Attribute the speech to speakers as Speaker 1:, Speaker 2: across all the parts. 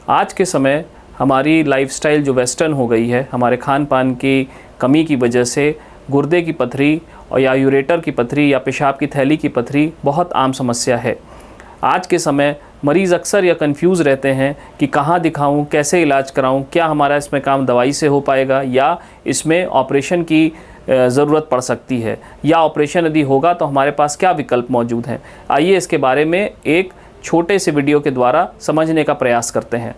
Speaker 1: आज के समय हमारी लाइफस्टाइल जो वेस्टर्न हो गई है, हमारे खान पान की कमी की वजह से गुर्दे की पथरी और या यूरेटर की पथरी या पेशाब की थैली की पथरी बहुत आम समस्या है। आज के समय मरीज़ अक्सर या कंफ्यूज रहते हैं कि कहाँ दिखाऊं, कैसे इलाज कराऊं, क्या हमारा इसमें काम दवाई से हो पाएगा या इसमें ऑपरेशन की ज़रूरत पड़ सकती है, या ऑपरेशन यदि होगा तो हमारे पास क्या विकल्प मौजूद हैं। आइए इसके बारे में एक छोटे से वीडियो के द्वारा समझने का प्रयास करते हैं।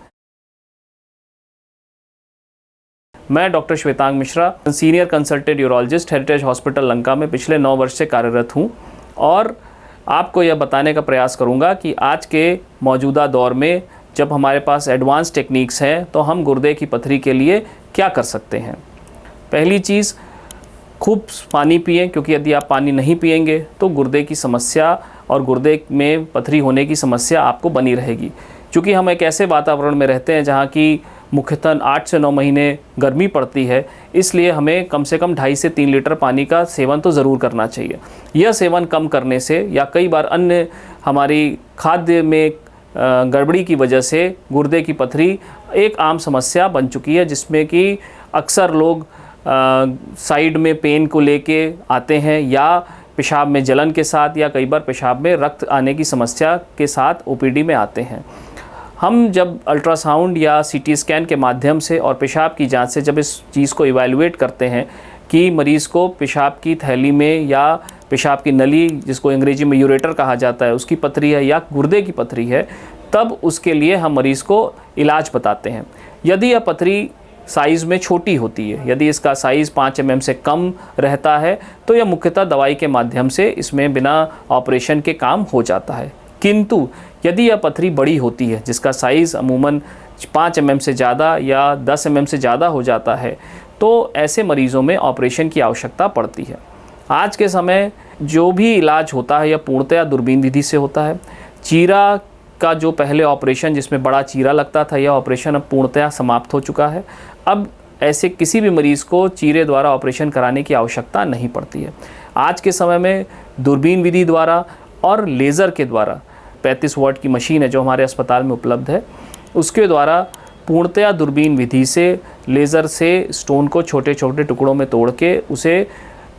Speaker 1: मैं doctor Shwetang Mishra, senior consultant urologist, heritage hospital Lanka में पिछले 9 वर्ष से कार्यरत हूँ और आपको यह बताने का प्रयास करूँगा कि आज के मौजूदा दौर में जब हमारे पास एडवांस टेक्निक्स हैं तो हम गुर्दे की पथरी के लिए क्या कर सकते हैं। पहली चीज़, खूब पानी पिएं, क्योंकि यदि आप पानी नहीं पिएंगे तो गुर्दे की समस्या और गुर्दे में पथरी होने की समस्या आपको बनी रहेगी। क्योंकि हम एक ऐसे वातावरण में रहते हैं जहाँ की मुख्यतः 8 से 9 महीने गर्मी पड़ती है, इसलिए हमें कम से कम 2.5 से 3 लीटर पानी का सेवन तो ज़रूर करना चाहिए। यह सेवन कम करने से या कई बार अन्य हमारी खाद्य में गड़बड़ी की वजह से गुर्दे की पथरी एक आम समस्या बन चुकी है, जिसमें कि अक्सर लोग साइड में पेन को लेके आते हैं या पेशाब में जलन के साथ या कई बार पेशाब में रक्त आने की समस्या के साथ ओपीडी में आते हैं। हम जब अल्ट्रासाउंड या सीटी स्कैन के माध्यम से और पेशाब की जांच से जब इस चीज़ को इवैल्यूएट करते हैं कि मरीज़ को पेशाब की थैली में या पेशाब की नली, जिसको अंग्रेजी में यूरेटर कहा जाता है, उसकी पथरी है या गुर्दे की पथरी है, तब उसके लिए हम मरीज़ को इलाज बताते हैं। यदि यह पथरी साइज़ में छोटी होती है, यदि इसका साइज़ 5 mm से कम रहता है, तो यह मुख्यतः दवाई के माध्यम से इसमें बिना ऑपरेशन के काम हो जाता है। किंतु यदि यह पथरी बड़ी होती है, जिसका साइज़ अमूमन 5 mm से ज़्यादा या 10 mm से ज़्यादा हो जाता है, तो ऐसे मरीज़ों में ऑपरेशन की आवश्यकता पड़ती है। आज के समय जो भी इलाज होता है यह पूर्णतया दूरबीन विधि से होता है। चीरा का जो पहले ऑपरेशन जिसमें बड़ा चीरा लगता था, यह ऑपरेशन अब पूर्णतया समाप्त हो चुका है। अब ऐसे किसी भी मरीज़ को चीरे द्वारा ऑपरेशन कराने की आवश्यकता नहीं पड़ती है। आज के समय में दूरबीन विधि द्वारा और लेज़र के द्वारा 35 वाट की मशीन है जो हमारे अस्पताल में उपलब्ध है, उसके द्वारा पूर्णतया दूरबीन विधि से लेज़र से स्टोन को छोटे छोटे टुकड़ों में तोड़ के उसे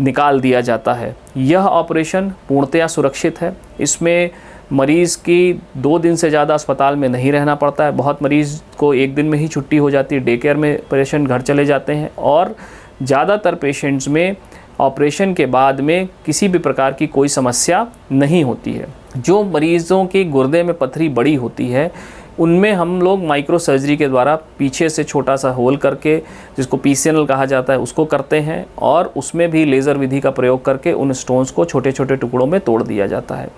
Speaker 1: निकाल दिया जाता है। यह ऑपरेशन पूर्णतया सुरक्षित है। इसमें मरीज़ की 2 दिन से ज़्यादा अस्पताल में नहीं रहना पड़ता है। बहुत मरीज़ को 1 दिन में ही छुट्टी हो जाती है, डे केयर में पेशेंट घर चले जाते हैं और ज़्यादातर पेशेंट्स में ऑपरेशन के बाद में किसी भी प्रकार की कोई समस्या नहीं होती है। जो मरीज़ों की गुर्दे में पथरी बड़ी होती है, उनमें हम लोग माइक्रो सर्जरी के द्वारा पीछे से छोटा सा होल करके, जिसको PCNL कहा जाता है, उसको करते हैं और उसमें भी लेज़र विधि का प्रयोग करके उन स्टोन्स को छोटे छोटे टुकड़ों में तोड़ दिया जाता है।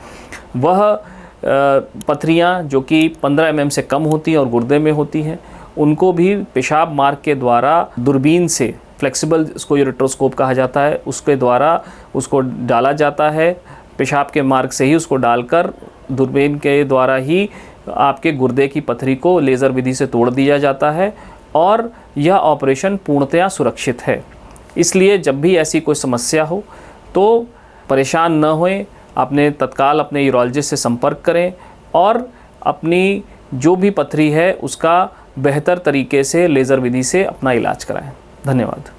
Speaker 1: वह पथरियाँ जो कि 15 mm से कम होती हैं और गुर्दे में होती हैं, उनको भी पेशाब मार्ग के द्वारा दूरबीन से, फ्लेक्सिबल इसको यूरेट्रोस्कोप कहा जाता है, उसके द्वारा उसको डाला जाता है। पेशाब के मार्ग से ही उसको डालकर दूरबीन के द्वारा ही आपके गुर्दे की पथरी को लेज़र विधि से तोड़ दिया जाता है और यह ऑपरेशन पूर्णतया सुरक्षित है। इसलिए जब भी ऐसी कोई समस्या हो तो परेशान न होएं, अपने तत्काल अपने यूरोलॉजिस्ट से संपर्क करें और अपनी जो भी पथरी है उसका बेहतर तरीके से लेज़र विधि से अपना इलाज कराएं। धन्यवाद।